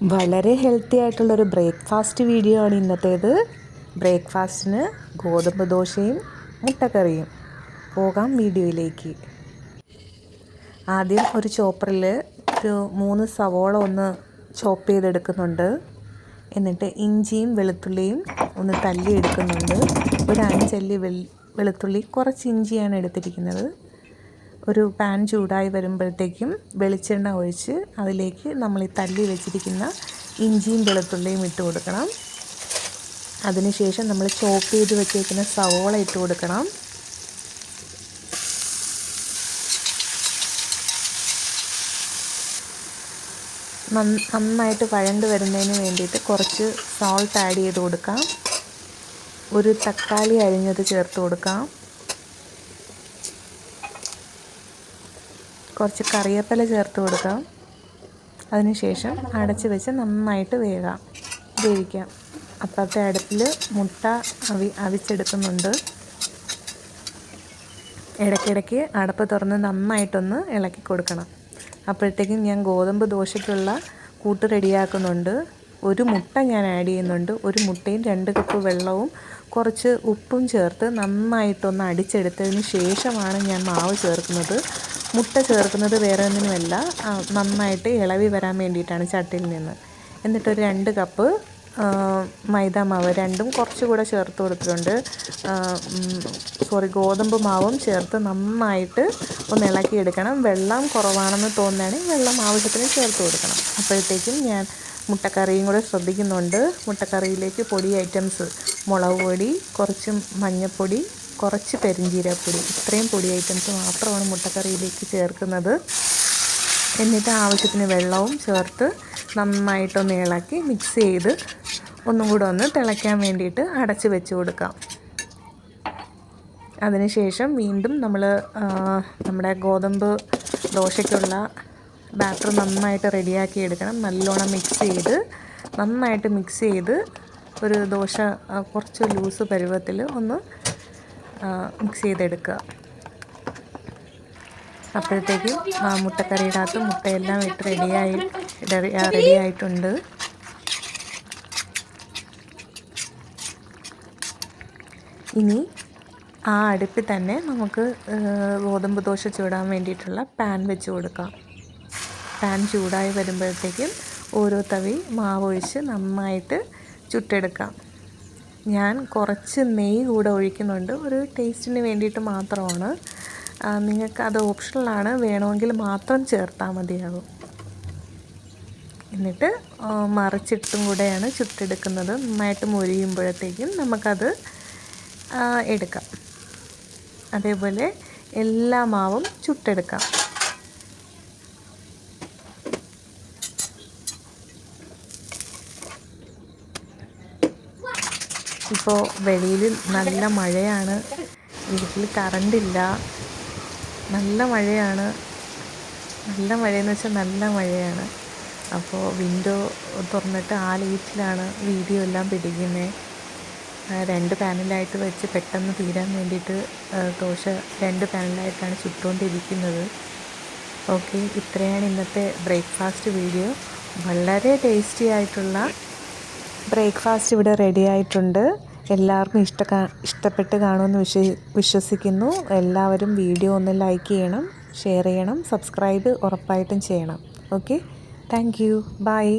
വളരെ ഹെൽത്തി ആയിട്ടുള്ളൊരു breakfast video ആണ് ഇന്നത്തേത്. ബ്രേക്ക്ഫാസ്റ്റിന് ഗോതമ്പ് ദോശയും മുട്ടക്കറിയും. പോകാം വീഡിയോയിലേക്ക്. ആദ്യം ഒരു ചോപ്പറിൽ ഒരു 3 സവോള ഒന്ന് ചോപ്പ് ചെയ്തെടുക്കുന്നുണ്ട്. എന്നിട്ട് ഇഞ്ചിയും വെളുത്തുള്ളിയും ഒന്ന് തല്ലി എടുക്കുന്നുണ്ട്. ഒരു 5 അല്ലി വെളുത്തുള്ളി, കുറച്ച് ഇഞ്ചിയാണ് എടുത്തിരിക്കുന്നത്. ഒരു പാൻ ചൂടായി വരുമ്പോഴത്തേക്കും വെളിച്ചെണ്ണ ഒഴിച്ച് അതിലേക്ക് നമ്മൾ ഈ തല്ലി വെച്ചിരിക്കുന്ന ഇഞ്ചിയും വെളുത്തുള്ളിയും ഇട്ട് കൊടുക്കണം. അതിനുശേഷം നമ്മൾ ചോപ്പ് ചെയ്ത് വെച്ചേക്കുന്ന സവോള ഇട്ട് കൊടുക്കണം. നന്നായിട്ട് വഴണ്ട് വരുന്നതിന് വേണ്ടിയിട്ട് കുറച്ച് സോൾട്ട് ആഡ് ചെയ്ത് കൊടുക്കാം. ഒരു തക്കാളി അരിഞ്ഞത് ചേർത്ത് കൊടുക്കാം. കുറച്ച് കറിവേപ്പില ചേർത്ത് കൊടുക്കാം. അതിനുശേഷം അടച്ച് വെച്ച് നന്നായിട്ട് വേവിക്കാം. അപ്പുറത്തെ അടുപ്പിൽ മുട്ട അവിച്ചെടുക്കുന്നുണ്ട്. ഇടയ്ക്കിടയ്ക്ക് അടപ്പ് തുറന്ന് നന്നായിട്ടൊന്ന് ഇളക്കി കൊടുക്കണം. അപ്പോഴത്തേക്കും ഞാൻ ഗോതമ്പ് ദോശയ്ക്കുള്ള കൂട്ട് റെഡിയാക്കുന്നുണ്ട്. ഒരു മുട്ട ഞാൻ ആഡ് ചെയ്യുന്നുണ്ട്. ഒരു മുട്ടയും 2 കപ്പ് വെള്ളവും കുറച്ച് ഉപ്പും ചേർത്ത് നന്നായിട്ടൊന്ന് അടിച്ചെടുത്തതിന് ശേഷമാണ് ഞാൻ മാവ് ചേർക്കുന്നത്. മുട്ട ചേർക്കുന്നത് വേറെ ഒന്നിനുമല്ല, നന്നായിട്ട് ഇളവി വരാൻ വേണ്ടിയിട്ടാണ് ചട്ടിയിൽ നിന്ന്. എന്നിട്ടൊരു 2 കപ്പ് മൈദ മാവ്, രണ്ടും കുറച്ചുകൂടെ ചേർത്ത് കൊടുത്തിട്ടുണ്ട്. ഗോതമ്പ് മാവും ചേർത്ത് നന്നായിട്ട് ഒന്ന് ഇളക്കിയെടുക്കണം. വെള്ളം കുറവാണെന്ന് തോന്നുകയാണെങ്കിൽ വെള്ളം ആവശ്യത്തിന് ചേർത്ത് കൊടുക്കണം. അപ്പോഴത്തേക്കും ഞാൻ മുട്ടക്കറിയും കൂടെ ശ്രദ്ധിക്കുന്നുണ്ട്. മുട്ടക്കറിയിലേക്ക് പൊടി ഐറ്റംസ്, മുളക് പൊടി, കുറച്ച് മഞ്ഞൾപ്പൊടി, കുറച്ച് പെരുംജീരകപ്പൊടി, ഇത്രയും പൊടി ഐറ്റംസ് മാത്രമാണ് മുട്ടക്കറിയിലേക്ക് ചേർക്കുന്നത്. എന്നിട്ട് ആവശ്യത്തിന് വെള്ളവും ചേർത്ത് നന്നായിട്ടൊന്ന് ഇളക്കി മിക്സ് ചെയ്ത് ഒന്നും കൂടെ ഒന്ന് തിളയ്ക്കാൻ വേണ്ടിയിട്ട് അടച്ച് വെച്ച് കൊടുക്കാം. അതിനുശേഷം വീണ്ടും നമ്മൾ നമ്മുടെ ഗോതമ്പ് ദോശയ്ക്കുള്ള ബാറ്റർ നന്നായിട്ട് റെഡിയാക്കി എടുക്കണം. നല്ലോണം നന്നായിട്ട് മിക്സ് ചെയ്ത് ഒരു ദോശ കുറച്ച് ലൂസ് പരുവത്തിൽ ഒന്ന് മിക്സ് ചെയ്തെടുക്കുക. അപ്പോഴത്തേക്കും മുട്ടക്കറിയുടെ അകത്ത് മുട്ടയെല്ലാം ഇട്ട് റെഡിയായിട്ടുണ്ട്. ഇനി ആ അടുപ്പിൽ തന്നെ നമുക്ക് ഗോതമ്പ് ദോശ ചൂടാൻ വേണ്ടിയിട്ടുള്ള പാൻ വെച്ച് കൊടുക്കാം. പാൻ ചൂടായി വരുമ്പോഴത്തേക്കും ഓരോ തവി മാവ് ഒഴിച്ച് നന്നായിട്ട് ചുട്ടെടുക്കാം. ഞാൻ കുറച്ച് നെയ്യ് കൂടെ ഒഴിക്കുന്നുണ്ട്. ഒരു ടേസ്റ്റിന് വേണ്ടിയിട്ട് മാത്രമാണ്. നിങ്ങൾക്ക് അത് ഓപ്ഷണലാണ്, വേണമെങ്കിൽ മാത്രം ചേർത്താൽ മതിയാകും. എന്നിട്ട് മറിച്ചിട്ടും കൂടെയാണ് ചുട്ടെടുക്കുന്നത്. നന്നായിട്ട് മൊരിയുമ്പോഴത്തേക്കും നമുക്കത് എടുക്കാം. അതേപോലെ എല്ലാ മാവും ചുട്ടെടുക്കാം. ഇപ്പോൾ വെളിയിൽ നല്ല മഴയാണ്. വീട്ടിൽ കറണ്ടില്ല. നല്ല മഴയെന്ന് വെച്ചാൽ നല്ല മഴയാണ്. അപ്പോൾ വിൻഡോ തുറന്നിട്ട് ആ ലൈറ്റിലാണ് വീഡിയോ എല്ലാം പിടിക്കുന്നത്. 2 പാനലായിട്ട് വെച്ച് പെട്ടെന്ന് തീരാൻ വേണ്ടിയിട്ട് ദോശ 2 പാനലായിട്ടാണ് ചുട്ടുകൊണ്ടിരിക്കുന്നത്. ഓക്കെ, ഇത്രയാണ് ഇന്നത്തെ ബ്രേക്ക്ഫാസ്റ്റ് വീഡിയോ. വളരെ ടേസ്റ്റി ആയിട്ടുള്ള ബ്രേക്ക്ഫാസ്റ്റ് ഇവിടെ റെഡി ആയിട്ടുണ്ട്. എല്ലാവർക്കും ഇഷ്ടപ്പെട്ട് കാണുമെന്ന് വിശ്വസിക്കുന്നു. എല്ലാവരും വീഡിയോ ഒന്ന് ലൈക്ക് ചെയ്യണം, ഷെയർ ചെയ്യണം, സബ്സ്ക്രൈബ് ഉറപ്പായിട്ടും ചെയ്യണം. Okay, thank you, by.